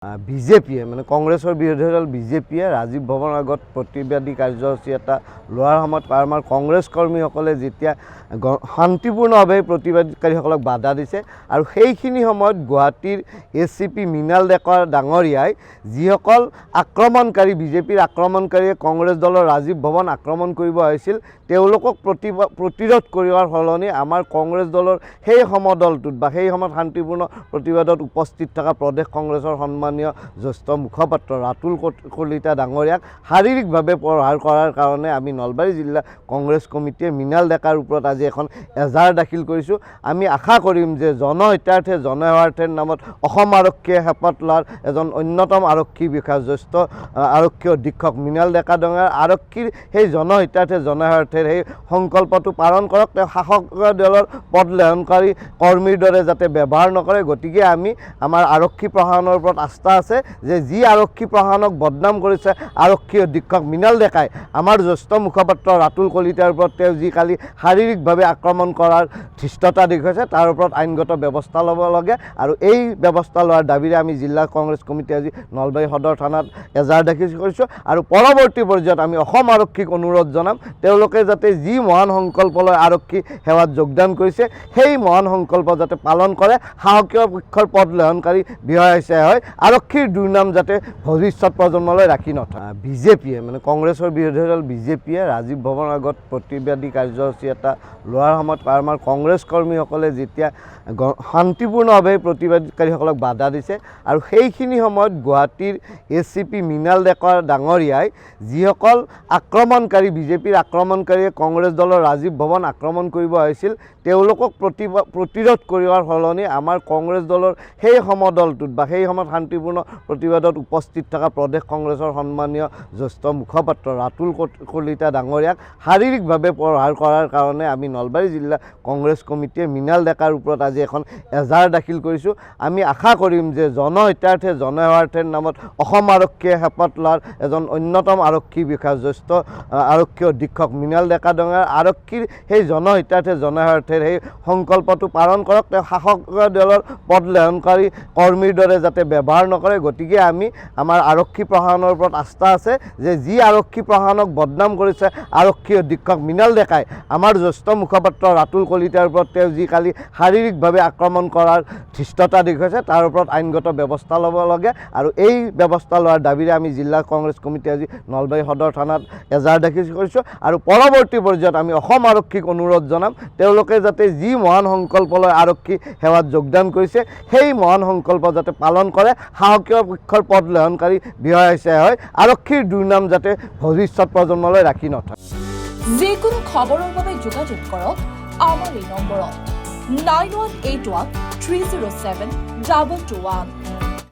বিজেপিয়ে মানে কংগ্ৰেছৰ বিৰোধী দল বিজেপিয়ে ৰাজীৱ ভৱনৰ আগত প্ৰতিবাদী কাৰ্যসূচী এটা লোৱাৰ সময়ত আমাৰ কংগ্ৰেছ কৰ্মীসকলে যেতিয়া শান্তিপূৰ্ণভাৱে প্ৰতিবাদকাৰীসকলক বাধা দিছে আৰু সেইখিনি সময়ত গুৱাহাটীৰ ACP মৃণাল ডেকা ডাঙৰীয়াই যিসকল আক্ৰমণকাৰী বিজেপিৰ আক্ৰমণকাৰীয়ে কংগ্ৰেছ দলৰ ৰাজীৱ ভৱন আক্ৰমণ কৰিব আহিছিল তেওঁলোকক প্ৰতিৰোধ কৰাৰ সলনি আমাৰ কংগ্ৰেছ দলৰ সেই সমদলটোত বা সেই সময়ত শান্তিপূৰ্ণ প্ৰতিবাদত উপস্থিত থকা প্ৰদেশ কংগ্ৰেছৰ সন্মানীয় জ্যেষ্ঠ মুখপাত্ৰ ৰাতুল কলিতা ডাঙৰীয়াক শাৰীৰিকভাৱে প্ৰহাৰ কৰাৰ কাৰণে আমি নলবাৰী জিলা কংগ্ৰেছ কমিটিয়ে মৃণাল ডেকাৰ ওপৰত আজি এখন এজাহাৰ দাখিল কৰিছোঁ। আমি আশা কৰিম যে জনহিতাৰ্থে জনসেৱাৰ্থেৰ নামত অসম আৰক্ষীয়ে হেঁপাত লোৱাৰ এজন অন্যতম আৰক্ষী বিষয়া জ্যেষ্ঠ আৰক্ষী অধীক্ষক মৃণাল ডেকা ডাঙৰীয়াৰ আৰক্ষীৰ সেই জনহিতাৰ্থে জনসেৱাৰ্থে সেই সংকল্পটো পালন কৰক। তেওঁ শাসকীয় দলৰ পদলেহনকাৰী কৰ্মীৰ দৰে যাতে ব্যৱহাৰ নকৰে। গতিকে আমি আমাৰ আৰক্ষী প্ৰশাসনৰ ওপৰত আস্থা আছে যে যি আৰক্ষী প্ৰশাসনক বদনাম কৰিছে আৰক্ষী অধীক্ষক মৃণাল ডেকাই আমাৰ জ্যেষ্ঠ মুখপাত্ৰ ৰাতুল কলিতাৰ ওপৰত তেওঁ যি কালি শাৰীৰিকভাৱে আক্ৰমণ কৰাৰ ধৃষ্টতা দেখুৱাইছে তাৰ ওপৰত আইনগত ব্যৱস্থা ল'ব লাগে আৰু এই ব্যৱস্থা লোৱাৰ দাবীৰে আমি জিলা কংগ্ৰেছ কমিটি আজি নলবাৰী সদৰ থানাত এজাহাৰ দাখিল কৰিছোঁ আৰু পৰৱৰ্তী পৰ্যায়ত আমি অসম আৰক্ষীক অনুৰোধ জনাম তেওঁলোকে যাতে যি মহান সংকল্প লৈ আৰক্ষী সেৱাত যোগদান কৰিছে সেই মহান সংকল্প যাতে পালন কৰে। সাহসীয় পক্ষৰ পদলেহনকাৰী বিষয়া হিচাপে হয় আৰক্ষীৰ দুৰ্নাম যাতে ভৱিষ্যত প্ৰজন্মলৈ ৰাখি নথয়। বিজেপিয়ে মানে কংগ্ৰেছৰ বিৰোধী দল বিজেপিয়ে ৰাজীৱ ভৱনৰ আগত প্ৰতিবাদী কাৰ্যসূচী এটা লোৱাৰ সময়ত আমাৰ কংগ্ৰেছ কৰ্মীসকলে যেতিয়া শান্তিপূৰ্ণভাৱে প্ৰতিবাদকাৰীসকলক বাধা দিছে আৰু সেইখিনি সময়ত গুৱাহাটীৰ ACP মৃণাল ডেকা ডাঙৰীয়াই যিসকল আক্ৰমণকাৰী বিজেপিৰ আক্ৰমণকাৰীয়ে কংগ্ৰেছ দলৰ ৰাজীৱ ভৱন আক্ৰমণ কৰিব আহিছিল তেওঁলোকক প্ৰতিৰোধ কৰাৰ সলনি আমাৰ কংগ্ৰেছ দলৰ সেই সমদলটোত বা সেই সময়ত শান্তিপূৰ্ণ প্ৰতিবাদত উপস্থিত থকা প্ৰদেশ কংগ্ৰেছৰ সন্মানীয় জ্যেষ্ঠ মুখপাত্ৰ ৰাতুল কলিতা ডাঙৰীয়াক শাৰীৰিকভাৱে প্ৰহাৰ কৰাৰ কাৰণে আমি নলবাৰী জিলা কংগ্ৰেছ কমিটিয়ে মৃণাল ডেকাৰ ওপৰত আজি এখন এজাহাৰ দাখিল কৰিছোঁ। আমি আশা কৰিম যে জনহিতাৰ্থে জনসেৱাৰ্থেৰ নামত অসম আৰক্ষীয়ে হেঁপাত লোৱাৰ এজন অন্যতম আৰক্ষী বিষয়া জ্যেষ্ঠ আৰক্ষী অধীক্ষক মৃণাল ডেকা ডাঙৰীয়াৰ আৰক্ষীৰ সেই জনহিতাৰ্থে জনসেৱাৰ্থেৰ সেই সংকল্পটো পালন কৰক। তেওঁ শাসকীয় দলৰ পদলেহনকাৰী কৰ্মীৰ দৰে যাতে ব্যৱহাৰ নকৰে। গতিকে আমি আমাৰ আৰক্ষী প্ৰশাসনৰ ওপৰত আস্থা আছে যে যি আৰক্ষী প্ৰশাসনক বদনাম কৰিছে আৰক্ষী অধীক্ষক মৃণাল ডেকাই আমাৰ জ্যেষ্ঠ মুখপাত্ৰ ৰাতুল কলিতাৰ ওপৰত তেওঁ যি কালি শাৰীৰিকভাৱে আক্ৰমণ কৰাৰ ধৃষ্টতা দেখুৱাইছে তাৰ ওপৰত আইনগত ব্যৱস্থা ল'ব লাগে আৰু এই ব্যৱস্থা লোৱাৰ দাবীৰে আমি জিলা কংগ্ৰেছ কমিটি আজি নলবাৰী সদৰ থানাত এজাহাৰ দাখিল কৰিছোঁ আৰু পৰৱৰ্তী পৰ্যায়ত আমি অসম আৰক্ষীক অনুৰোধ জনাম তেওঁলোকে যাতে যি মহান সংকল্প লৈ আৰক্ষী সেৱাত যোগদান কৰিছে সেই মহান সংকল্প যাতে পালন কৰে। সাহসীয় পক্ষৰ পদলেহনকাৰী বিষয়া হিচাপে হয় আৰক্ষীৰ দুৰ্নাম যাতে ভৱিষ্যত প্ৰজন্মলৈ ৰাখি নথয়। যিকোনো খবৰৰ বাবে যোগাযোগ কৰক আমাৰ এই নম্বৰত 9181 307 2221।